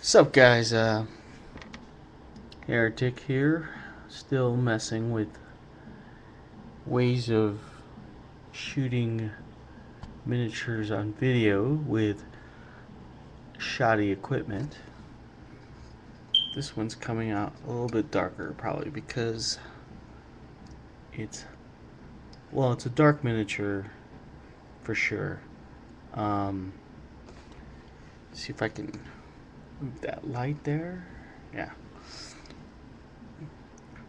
What's up, guys? Heretic here, still messing with ways of shooting miniatures on video with shoddy equipment. This one's coming out a little bit darker, probably because it's it's a dark miniature for sure. Um, see if I can move that light there. Yeah.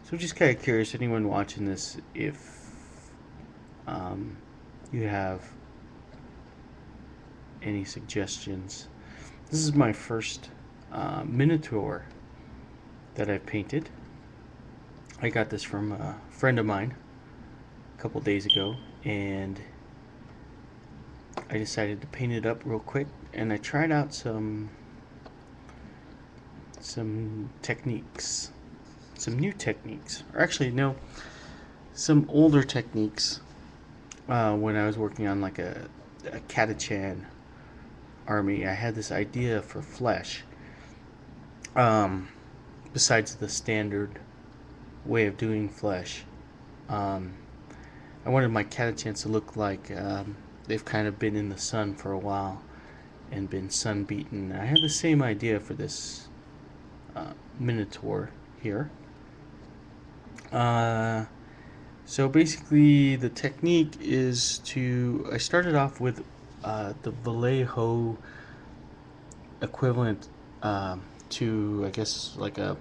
So just kind of curious, anyone watching this, if you have any suggestions. This is my first Minotaur that I've painted. I got this from a friend of mine a couple days ago, and I decided to paint it up real quick, and I tried out some techniques, some new techniques, or actually no, some older techniques when I was working on like a Catachan army. I had this idea for flesh, besides the standard way of doing flesh. um, I wanted my Catachans to look like they've kind of been in the sun for a while and been sun beaten. I had the same idea for this Minotaur here. So basically, the technique is I started off with the Vallejo equivalent to, I guess, like a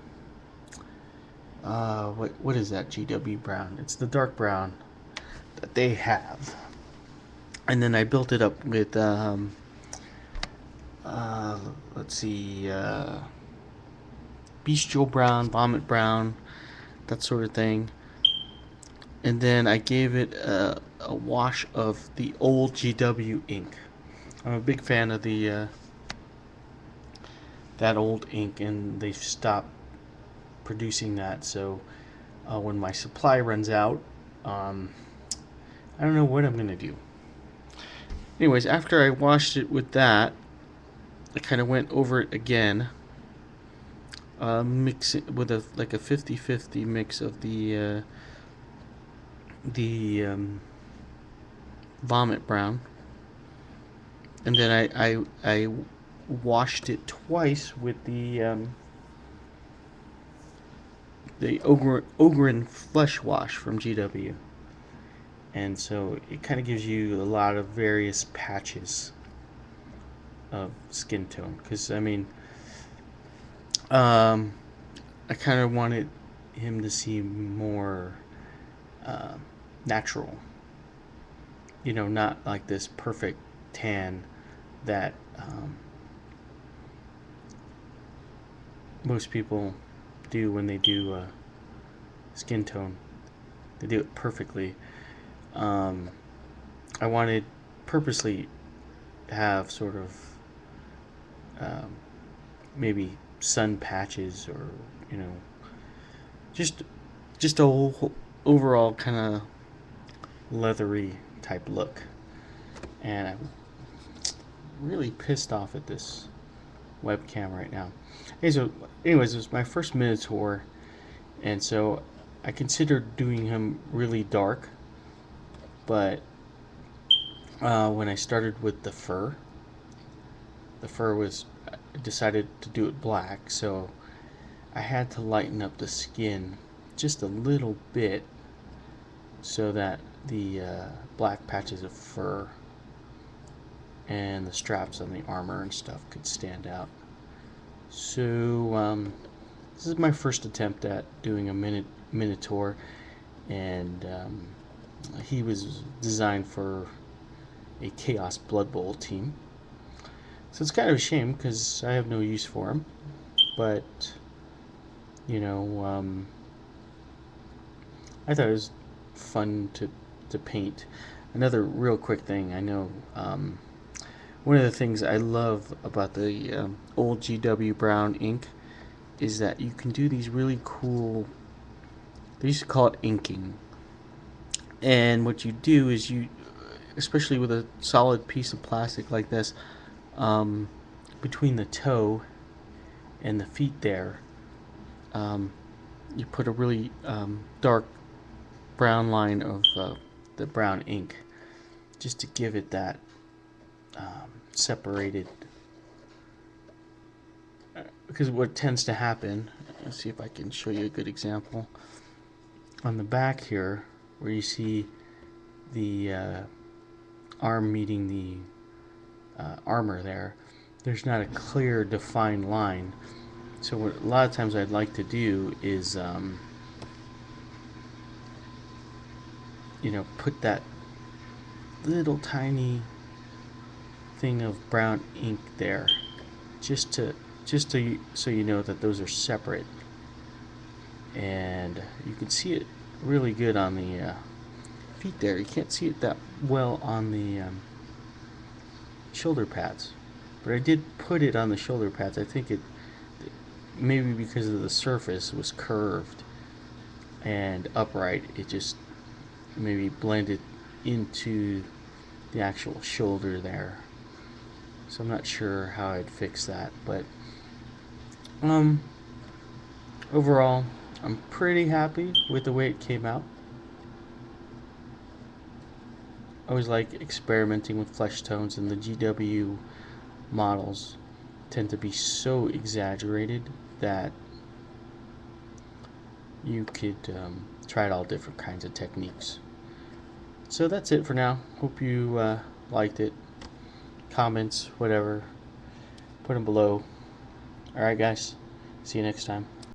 what is that GW brown? It's the dark brown that they have, and then I built it up with let's see, bestial brown, vomit brown, that sort of thing. And then I gave it a wash of the old GW ink. I'm a big fan of the that old ink, and they've stopped producing that. So when my supply runs out, I don't know what I'm gonna do. Anyways, after I washed it with that, I kind of went over it again, mix it with a 50-50 mix of the vomit brown, and then I washed it twice with the Ogren Flesh Wash from GW, and so it kind of gives you a lot of various patches of skin tone. Because I mean, I kind of wanted him to seem more natural. You know, not like this perfect tan that most people do when they do skin tone. They do it perfectly. I wanted purposely have sort of maybe sun patches, or you know, just a whole overall kind of leathery type look. And I'm really pissed off at this webcam right now. Hey, so anyways, it was my first Minotaur, and so I considered doing him really dark, but when I started with the fur was, I decided to do it black, so I had to lighten up the skin just a little bit so that the black patches of fur and the straps on the armor and stuff could stand out. So this is my first attempt at doing a Minotaur, and he was designed for a Chaos Blood Bowl team. So it's kind of a shame because I have no use for him, but you know, I thought it was fun to paint. Another real quick thing, I know, one of the things I love about the old GW brown ink is that you can do these really cool, they used to call it inking, and what you do is you, especially with a solid piece of plastic like this, between the toe and the feet there, you put a really dark brown line of the brown ink just to give it that separated, because what tends to happen, let's see if I can show you a good example on the back here where you see the arm meeting the armor there. There's not a clear defined line, so what a lot of times I'd like to do is put that little tiny thing of brown ink there, just so you know that those are separate, and you can see it really good on the feet there. You can't see it that well on the shoulder pads, but I did put it on the shoulder pads. I think it maybe because of the surface was curved and upright, it just maybe blended into the actual shoulder there. So I'm not sure how I'd fix that, but overall I'm pretty happy with the way it came out. I always like experimenting with flesh tones, and the GW models tend to be so exaggerated that you could try out all different kinds of techniques. So that's it for now. Hope you liked it. Comments, whatever, put them below. Alright guys, see you next time.